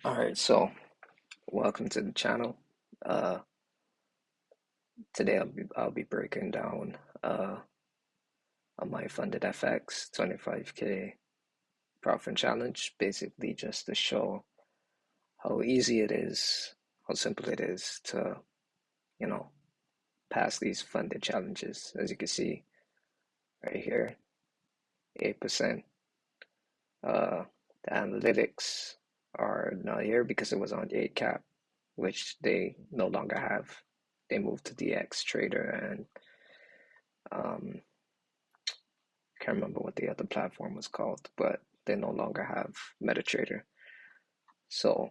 All right, so welcome to the channel. Uh, Today I'll be breaking down my funded FX 25K profit challenge, basically just to show how easy it is, how simple it is to, you know, pass these funded challenges. As you can see right here, 8%. Uh, the analytics are not here because it was on 8 cap, which they no longer have. They moved to DX Trader and um, can't remember what the other platform was called, but they no longer have MetaTrader. So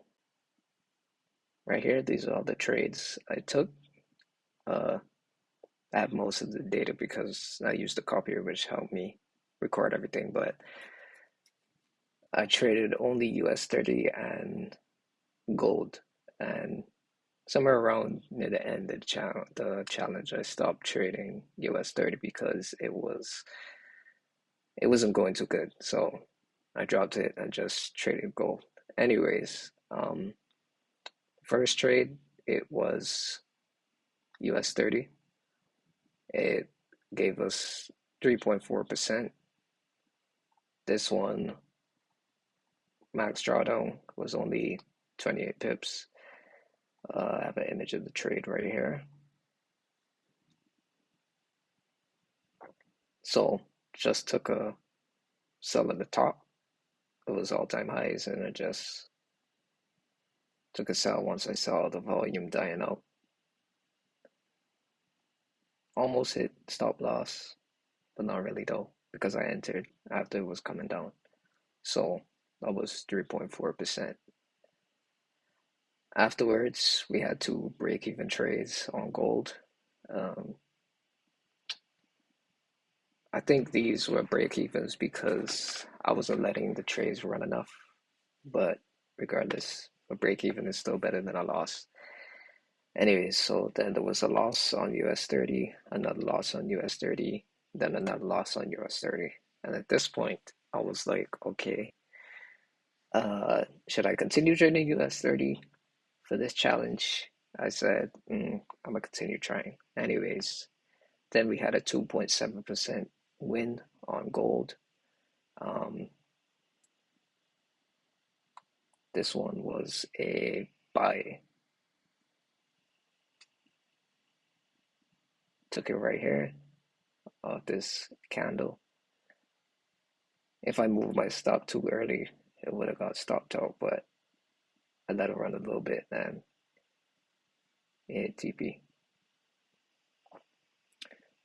right here, these are all the trades I took. Uh, I have most of the data because I used the copier, which helped me record everything. But I traded only US 30 and gold, and somewhere around near the end of the challenge, I stopped trading US 30 because it wasn't going too good. So I dropped it and just traded gold. Anyways, first trade, it was US 30. It gave us 3.4%. This one, max drawdown, was only 28 pips. I have an image of the trade right here. So just took a sell at the top. It was all-time highs, and I just took a sell once I saw the volume dying out. Almost hit stop loss, but not really though, because I entered after it was coming down. So that was 3.4%. Afterwards, we had two break-even trades on gold. Um, I think these were break-evens because I wasn't letting the trades run enough. But regardless, a break-even is still better than a loss. Anyways, so then there was a loss on US 30, another loss on US 30, then another loss on US 30. And at this point, I was like, okay, should I continue trading US 30 for this challenge? I said, I'm gonna continue trying. Anyways, then we had a 2.7% win on gold. Um, this one was a buy. Took it right here off this candle. If I moved my stop too early, it would have got stopped out, but I let it run a little bit and it hit TP.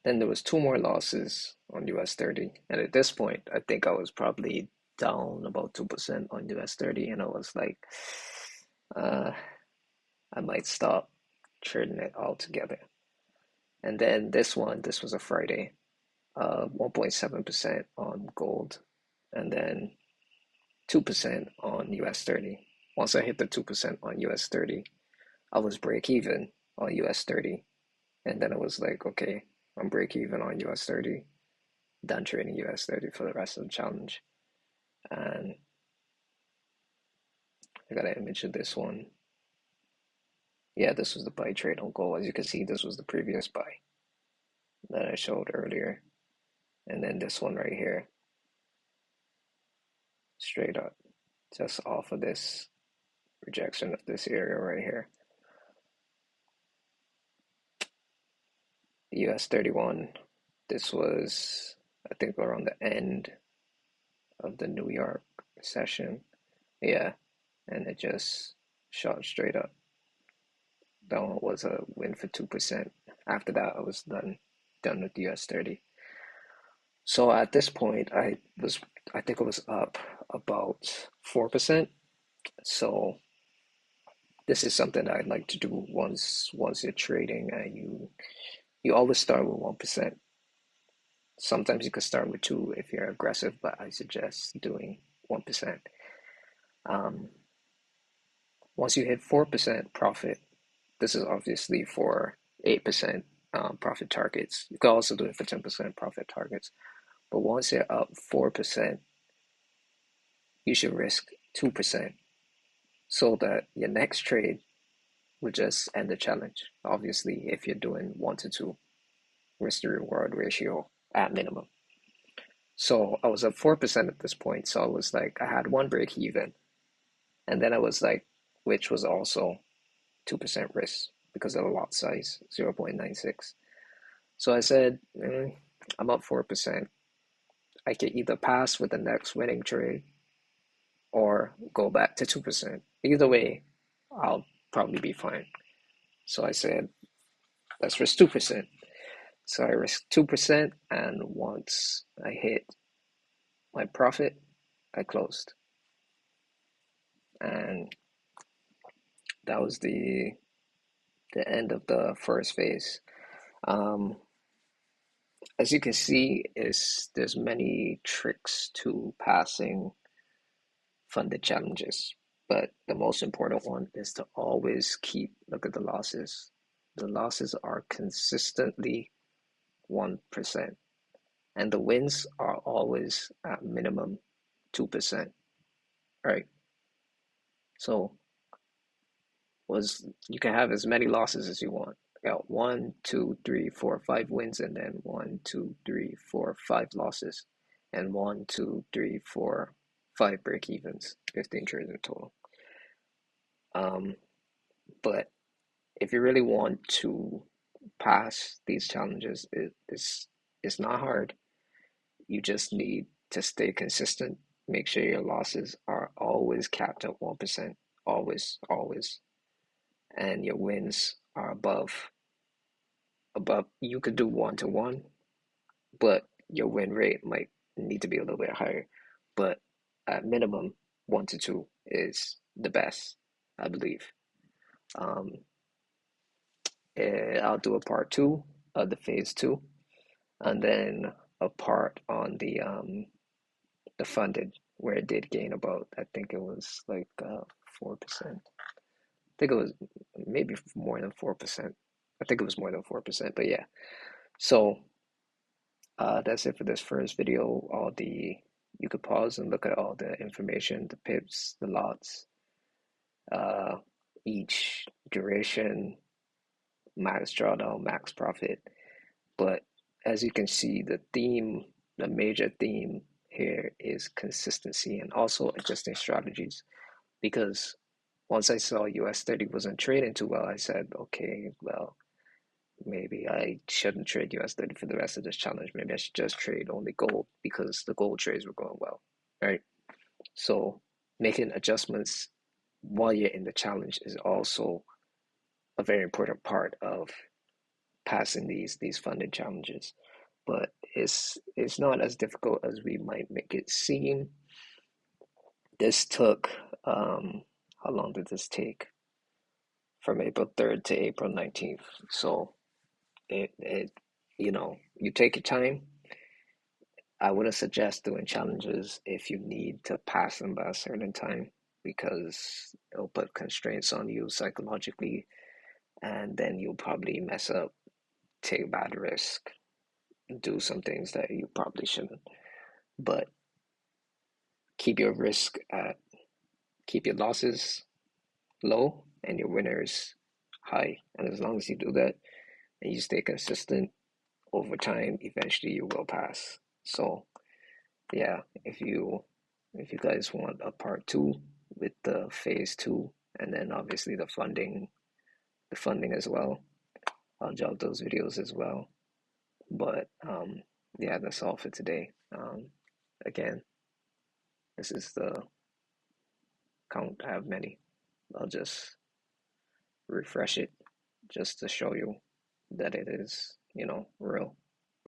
Then there was two more losses on US 30, and at this point, I think I was probably down about 2% on US 30, and I was like, uh, I might stop trading it altogether. And then this was a Friday, 1.7% on gold, and then 2% on US 30. Once I hit the 2% on US 30, I was break even on US 30. And then it was like, okay, I'm break even on US 30, done trading US 30 for the rest of the challenge. And I got an image of this one. Yeah, this was the buy trade on gold. As you can see, this was the previous buy that I showed earlier. And then this one right here, straight up, just off of this rejection of this area right here. US 31, this was, I think, around the end of the New York session. Yeah, and it just shot straight up. That one was a win for 2%. After that, I was done with US 30. So at this point, I think I was up about 4%. So this is something I'd like to do once you're trading, and you always start with 1%. Sometimes you could start with 2 if you're aggressive, but I suggest doing 1%. Um, Once you hit 4% profit, this is obviously for 8% profit targets. You can also do it for 10% profit targets. But once you're up 4%, you should risk 2%. so that your next trade would just end the challenge. Obviously, if you're doing 1 to 2 risk to reward ratio at minimum. So I was up 4% at this point. So I was like, I had one break even. And then I was like, which was also 2% risk because of the lot size, 0.96. So I said, I'm up 4%. I can either pass with the next winning trade or go back to 2%. Either way, I'll probably be fine. So I said, let's risk 2%. So I risked 2%, and once I hit my profit, I closed. And that was the end of the first phase. Um, as you can see, is there's many tricks to passing funded challenges, but the most important one is to always look at the losses. The losses are consistently 1%, and the wins are always at minimum 2%, right? So was you can have as many losses as you want. You got 1, 2, 3, 4, 5 wins, and then 1, 2, 3, 4, 5 losses, and 1, 2, 3, 4, 5 break evens. 15 trades in total. But if you really want to pass these challenges, it's not hard. You just need to stay consistent. Make sure your losses are always capped at 1%, always, always, and your wins are above. You could do 1 to 1, but your win rate might need to be a little bit higher. But at minimum, 1 to 2 is the best, I believe. Um, I'll do a part two of the phase 2, and then a part on the funded, where it did gain about, I think it was like 4%. I think it was maybe more than 4%. I think it was more than 4%, but yeah. So that's it for this first video. You could pause and look at all the information, the pips, the lots, uh, each duration, max drawdown, max profit. But as you can see, the major theme here is consistency and also adjusting strategies. Because once I saw US 30 wasn't trading too well, I said, okay, well, maybe I shouldn't trade US 30 for the rest of this challenge. Maybe I should just trade only gold because the gold trades were going well, right? So making adjustments while you're in the challenge is also a very important part of passing these funded challenges. But it's not as difficult as we might make it seem. This took how long did this take? From April 3rd to April 19th. So it you take your time. I wouldn't suggest doing challenges if you need to pass them by a certain time because it'll put constraints on you psychologically, and then you'll probably mess up, take bad risk, do some things that you probably shouldn't. But keep your risk at keep your losses low and your winners high. And as long as you do that and you stay consistent over time, eventually you will pass. So yeah, if you guys want a part two with the phase 2 and then obviously the funding as well, I'll drop those videos as well. But yeah, that's all for today. Again, this is the count. I have many. I'll just refresh it just to show you that it is, real.